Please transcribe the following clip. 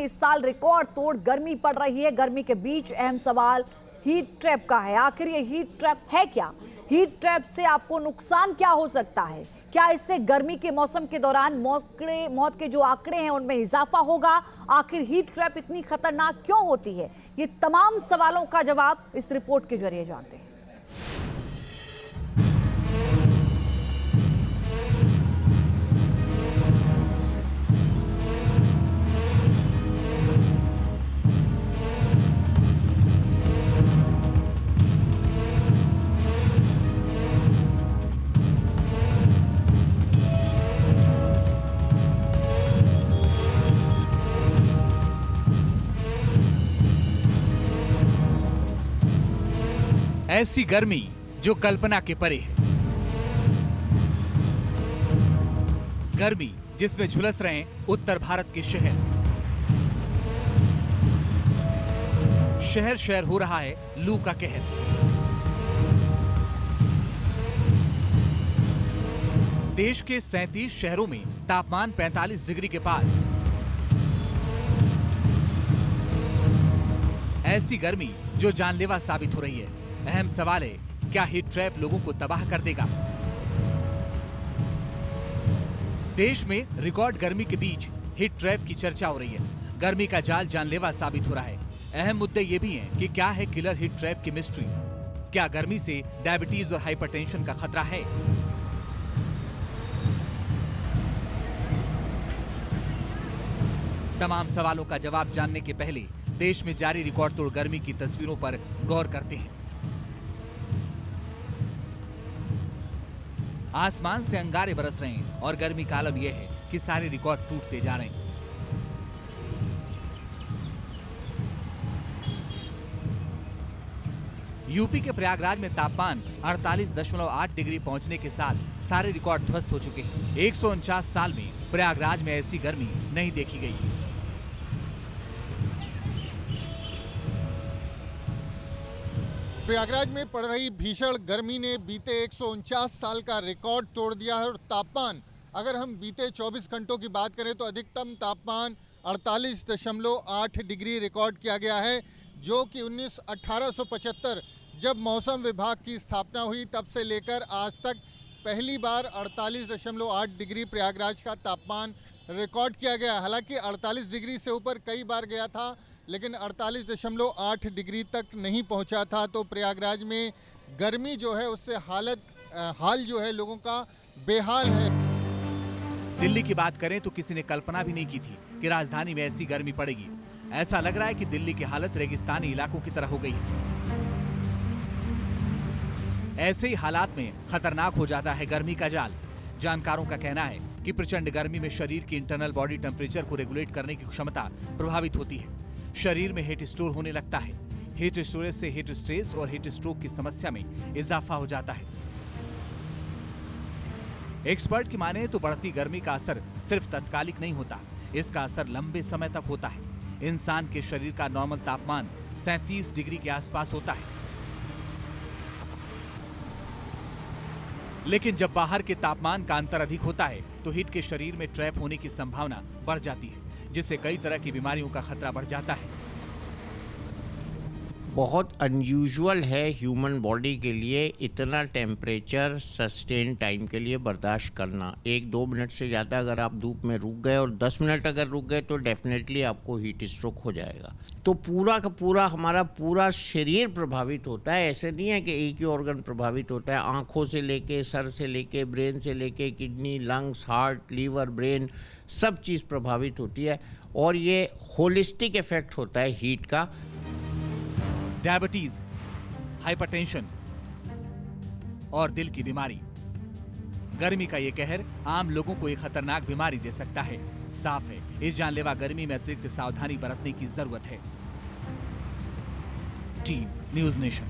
इस साल रिकॉर्ड तोड़ गर्मी पड़ रही है। गर्मी के बीच अहम सवाल हीट ट्रैप का है। आखिर ये हीट ट्रैप है क्या? हीट ट्रैप से आपको नुकसान क्या हो सकता है? क्या इससे गर्मी के मौसम के दौरान मौत के जो आंकड़े हैं उनमें इजाफा होगा? आखिर हीट ट्रैप इतनी खतरनाक क्यों होती है? ये तमाम सवालों का जवाब इस रिपोर्ट के जरिए जानते हैं। ऐसी गर्मी जो कल्पना के परे है। गर्मी जिसमें झुलस रहे हैं उत्तर भारत के शहर। शहर शहर हो रहा है लू का कहर। देश के 37 शहरों में तापमान 45 डिग्री के पार। ऐसी गर्मी जो जानलेवा साबित हो रही है। अहम सवाल है, क्या हीट ट्रैप लोगों को तबाह कर देगा? देश में रिकॉर्ड गर्मी के बीच हीट ट्रैप की चर्चा हो रही है। गर्मी का जाल जानलेवा साबित हो रहा है। अहम मुद्दे ये भी हैं कि क्या है किलर हीट ट्रैप की मिस्ट्री? क्या गर्मी से डायबिटीज और हाइपरटेंशन का खतरा है? तमाम सवालों का जवाब जानने के पहले देश में जारी रिकॉर्ड तोड़ गर्मी की तस्वीरों पर गौर करते हैं। आसमान से अंगारे बरस रहे हैं और गर्मी का आलम यह है कि सारे रिकॉर्ड टूटते जा रहे हैं। यूपी के प्रयागराज में तापमान 48.8 डिग्री पहुंचने के साथ सारे रिकॉर्ड ध्वस्त हो चुके हैं। 149 साल में प्रयागराज में ऐसी गर्मी नहीं देखी गई। प्रयागराज में पड़ रही भीषण गर्मी ने बीते 149 साल का रिकॉर्ड तोड़ दिया है और तापमान, अगर हम बीते 24 घंटों की बात करें तो अधिकतम तापमान 48.8 डिग्री रिकॉर्ड किया गया है, जो कि 1875 जब मौसम विभाग की स्थापना हुई तब से लेकर आज तक पहली बार 48.8 डिग्री प्रयागराज का तापमान रिकॉर्ड किया गया। हालांकि 48 डिग्री से ऊपर कई बार गया था, लेकिन 48.8 डिग्री तक नहीं पहुंचा था। तो प्रयागराज में गर्मी जो है उससे हाल जो है लोगों का बेहाल है। दिल्ली की बात करें तो किसी ने कल्पना भी नहीं की थी कि राजधानी में ऐसी गर्मी पड़ेगी। ऐसा लग रहा है कि दिल्ली की हालत रेगिस्तानी इलाकों की तरह हो गई है। ऐसे ही हालात में खतरनाक हो जाता है गर्मी का जाल। जानकारों का कहना है कि प्रचंड गर्मी में शरीर की इंटरनल बॉडी टेम्परेचर को रेगुलेट करने की क्षमता प्रभावित होती है। शरीर में हीट स्टोर होने लगता है। हीट स्टोरेज से हीट स्ट्रेस और हीट स्ट्रोक की समस्या में इजाफा हो जाता है। एक्सपर्ट की माने तो बढ़ती गर्मी का असर सिर्फ तत्कालिक नहीं होता, इसका असर लंबे समय तक होता है। इंसान के शरीर का नॉर्मल तापमान 37 डिग्री के आसपास होता है, लेकिन जब बाहर के तापमान का अंतर अधिक होता है तो हीट के शरीर में ट्रैप होने की संभावना बढ़ जाती है, जिससे कई तरह की बीमारियों का खतरा बढ़ जाता है। बहुत अनयूजुअल है ह्यूमन बॉडी के लिए इतना टेम्परेचर सस्टेन टाइम के लिए बर्दाश्त करना। 1-2 मिनट से ज़्यादा अगर आप धूप में रुक गए और 10 मिनट अगर रुक गए तो डेफिनेटली आपको हीट स्ट्रोक हो जाएगा। तो पूरा का पूरा हमारा पूरा शरीर प्रभावित होता है। ऐसे नहीं है कि एक ही ऑर्गन प्रभावित होता है। आँखों से लेके, सर से लेके, ब्रेन से लेके, kidney, lungs, heart, liver, brain, सब चीज़ प्रभावित होती है और ये होलिस्टिक इफेक्ट होता है हीट का। डायबिटीज, हाइपरटेंशन और दिल की बीमारी। गर्मी का ये कहर आम लोगों को एक खतरनाक बीमारी दे सकता है। साफ है, इस जानलेवा गर्मी में अतिरिक्त सावधानी बरतने की जरूरत है। Team news nation.